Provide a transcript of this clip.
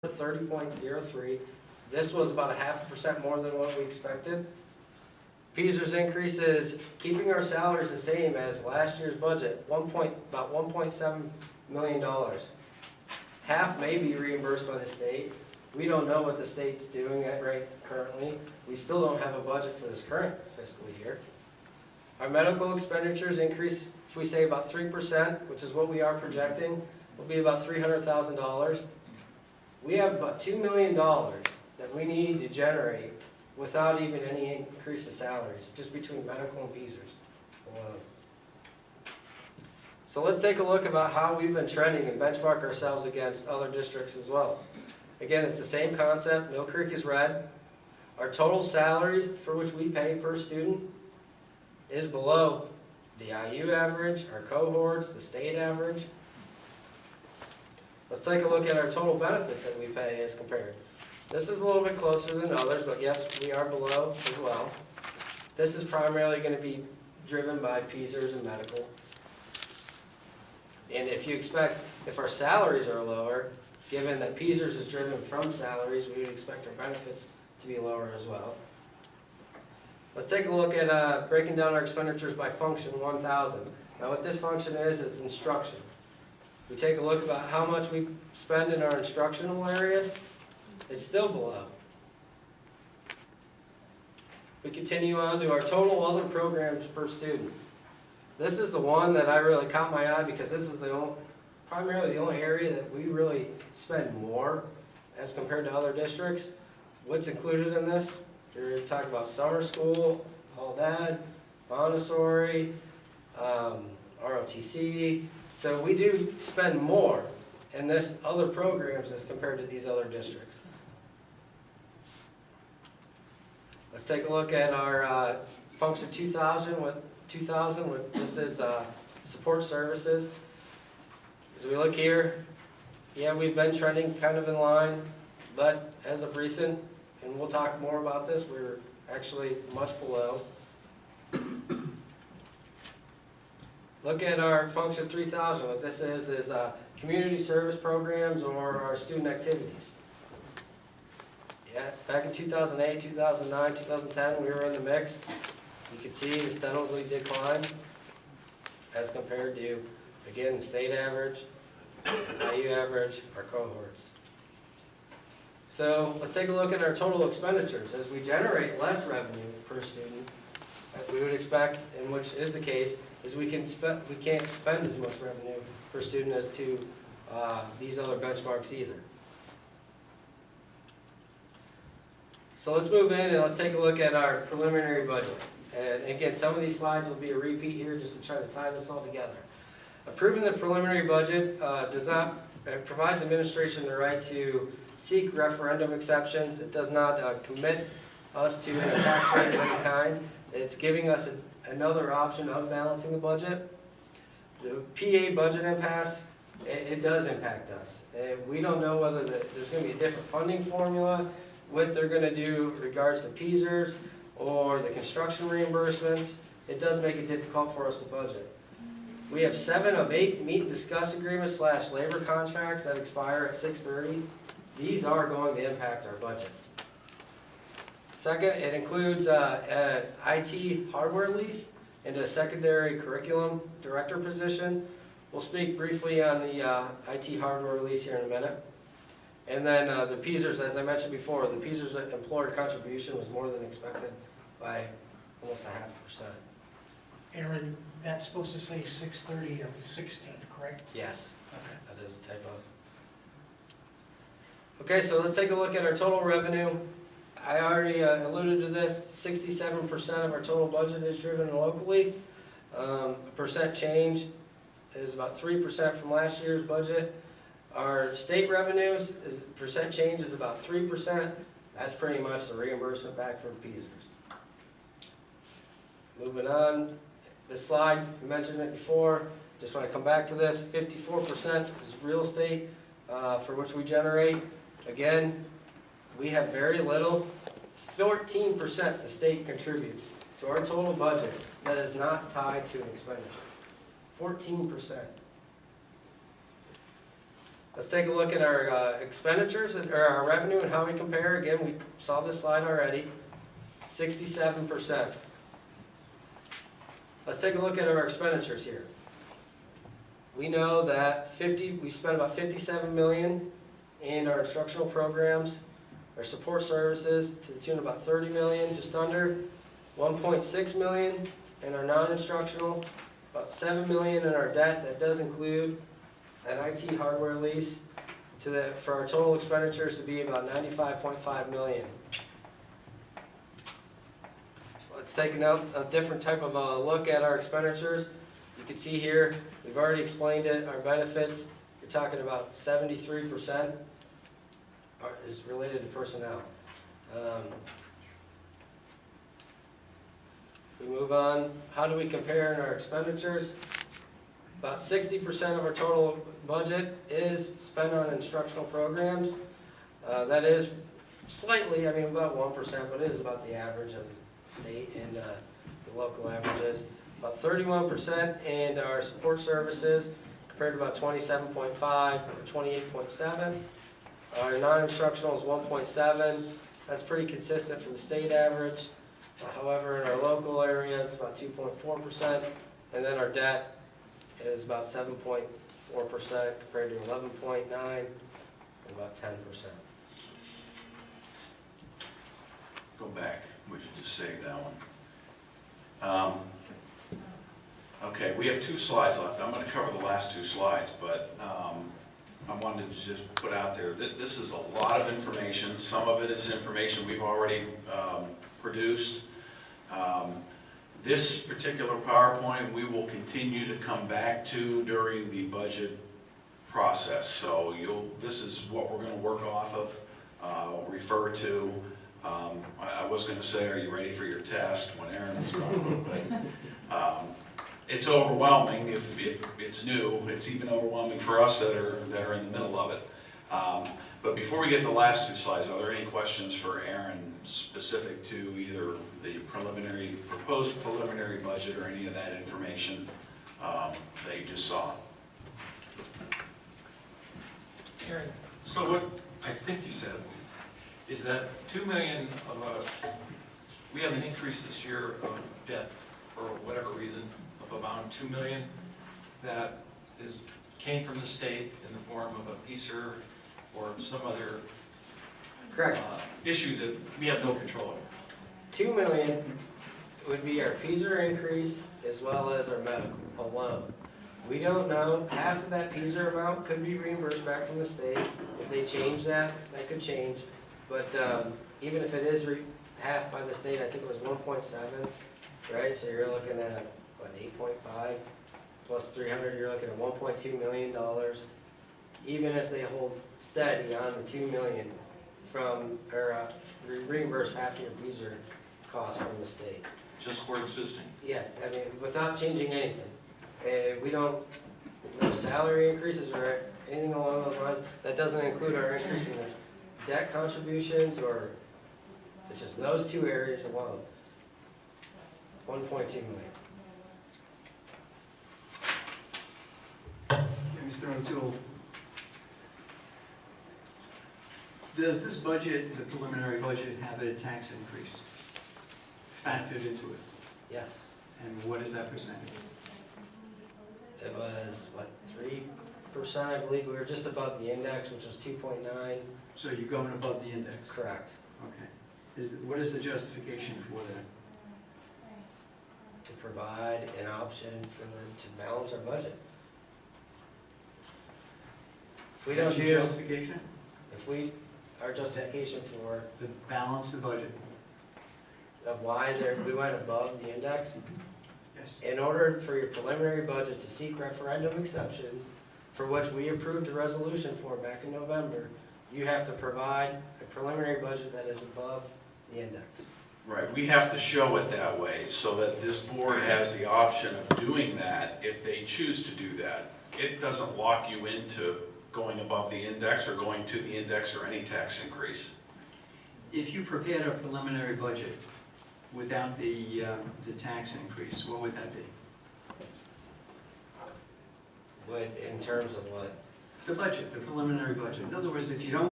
30.03. This was about 0.5% more than what we expected. PSER's increase is keeping our salaries the same as last year's budget, about $1.7 million. Half may be reimbursed by the state. We don't know what the state's doing currently. We still don't have a budget for this current fiscal year. Our medical expenditures increase, if we say about 3%, which is what we are projecting, will be about $300,000. We have about $2 million that we need to generate without even any increase in salaries, just between medical and PSER's alone. So let's take a look about how we've been trending and benchmark ourselves against other districts as well. Again, it's the same concept. Mill Creek is red. Our total salaries for which we pay per student is below the IU average, our cohorts, the state average. Let's take a look at our total benefits that we pay as compared. This is a little bit closer than others, but yes, we are below as well. This is primarily going to be driven by PSER's and medical. And if our salaries are lower, given that PSER's is driven from salaries, we would expect our benefits to be lower as well. Let's take a look at breaking down our expenditures by function 1000. Now what this function is, it's instruction. We take a look about how much we spend in our instructional areas, it's still below. We continue on to our total other programs per student. This is the one that I really caught my eye because this is primarily the only area that we really spend more as compared to other districts. What's included in this? You're talking about summer school, all that, Montessori, ROTC. So we do spend more in this other programs as compared to these other districts. Let's take a look at our function 2000. This is support services. As we look here, yeah, we've been trending kind of in line, but as of recent, and we'll talk more about this, we're actually much below. Look at our function 3000. What this is community service programs or our student activities. Yeah, back in 2008, 2009, 2010, we were in the mix. You can see the steadily decline as compared to, again, the state average, IU average, our cohorts. So let's take a look at our total expenditures. As we generate less revenue per student, we would expect, and which is the case, is we can't spend as much revenue per student as to these other benchmarks either. So let's move in and let's take a look at our preliminary budget. And again, some of these slides will be a repeat here just to try to tie this all together. Approving the preliminary budget provides administration the right to seek referendum exceptions. It does not commit us to any tax rate of any kind. It's giving us another option of balancing the budget. The PA budget impasse, it does impact us. We don't know whether there's going to be a different funding formula, what they're going to do in regards to PSER's or the construction reimbursements. It does make it difficult for us to budget. We have 7 of 8 meet and discuss agreements / labor contracts that expire at 6/30. These are going to impact our budget. Second, it includes an IT hardware lease and a secondary curriculum director position. We'll speak briefly on the IT hardware lease here in a minute. And then the PSER's, as I mentioned before, the PSER's employer contribution was more than expected by almost 0.5%. Aaron, that's supposed to say 6/30 of 16, correct? Yes, Okay. that is a typo. Okay, so let's take a look at our total revenue. I already alluded to this. 67% of our total budget is driven locally. A percent change is about 3% from last year's budget. Our state revenues, percent change is about 3%. That's pretty much the reimbursement back from PSER's. Moving on, this slide, we mentioned it before. Just want to come back to this. 54% is real estate for which we generate. Again, we have very little. 14% the state contributes to our total budget that is not tied to an expenditure. 14%. Let's take a look at our expenditures, or our revenue and how we compare. Again, we saw this slide already, 67%. Let's take a look at our expenditures here. We know that we spent about 57 million in our instructional programs, our support services to the tune of about 30 million, just under 1.6 million in our non-instructional, about 7 million in our debt. That does include an IT hardware lease for our total expenditures to be about 95.5 million. Let's take a different type of a look at our expenditures. You can see here, we've already explained it, our benefits, you're talking about 73% is related to personnel. If we move on, how do we compare in our expenditures? About 60% of our total budget is spent on instructional programs. That is slightly, about 1%, but it is about the average of the state and the local averages. About 31% in our support services, compared to about 27.5 or 28.7. Our non-instructional is 1.7. That's pretty consistent for the state average. However, in our local area, it's about 2.4%. And then our debt is about 7.4% compared to 11.9 and about 10%. Go back, we should just save that one. Okay, we have 2 slides left. I'm going to cover the last 2 slides, but I wanted to just put out there that this is a lot of information. Some of it is information we've already produced. This particular PowerPoint we will continue to come back to during the budget process. So this is what we're going to work off of, refer to. I was going to say, are you ready for your test when Aaron was gone? But it's overwhelming if it's new. It's even overwhelming for us that are in the middle of it. But before we get to the last 2 slides, are there any questions for Aaron specific to either the proposed preliminary budget or any of that information that you just saw? Aaron, so what I think you said is that 2 million we have an increase this year of debt for whatever reason of about 2 million that came from the state in the form of a PSER or some other Correct. Issue that we have no control over. 2 million would be our PSER increase as well as our medical alone. We don't know, half of that PSER amount could be reimbursed back from the state. If they change that, that could change. But even if it is half by the state, I think it was 1.7, right? So you're looking at, what, 8.5 plus 300, you're looking at $1.2 million. Even if they hold steady on the 2 million from, or reimburse half of your PSER cost from the state. Just for existing? Yeah, without changing anything. We don't, no salary increases or anything along those lines. That doesn't include our increase in the debt contributions, or it's just those 2 areas alone. 1.2 million. Mr. O'Toole, does this budget, the preliminary budget, have a tax increase factored into it? Yes. And what is that percentage? It was, what, 3%, I believe. We were just above the index, which was 2.9. So you're going above the index? Correct. Okay. What is the justification for that? To provide an option to balance our budget. If we don't That's your do, justification? our justification for To balance the budget? of why we went above the index. Yes. In order for your preliminary budget to seek referendum exceptions, for which we approved a resolution for back in November, you have to provide a preliminary budget that is above the index. Right, we have to show it that way so that this board has the option of doing that if they choose to do that. It doesn't lock you into going above the index or going to the index or any tax increase. If you prepared a preliminary budget without the tax increase, what would that be? In terms of what? The budget, the preliminary budget. In other words, if you don't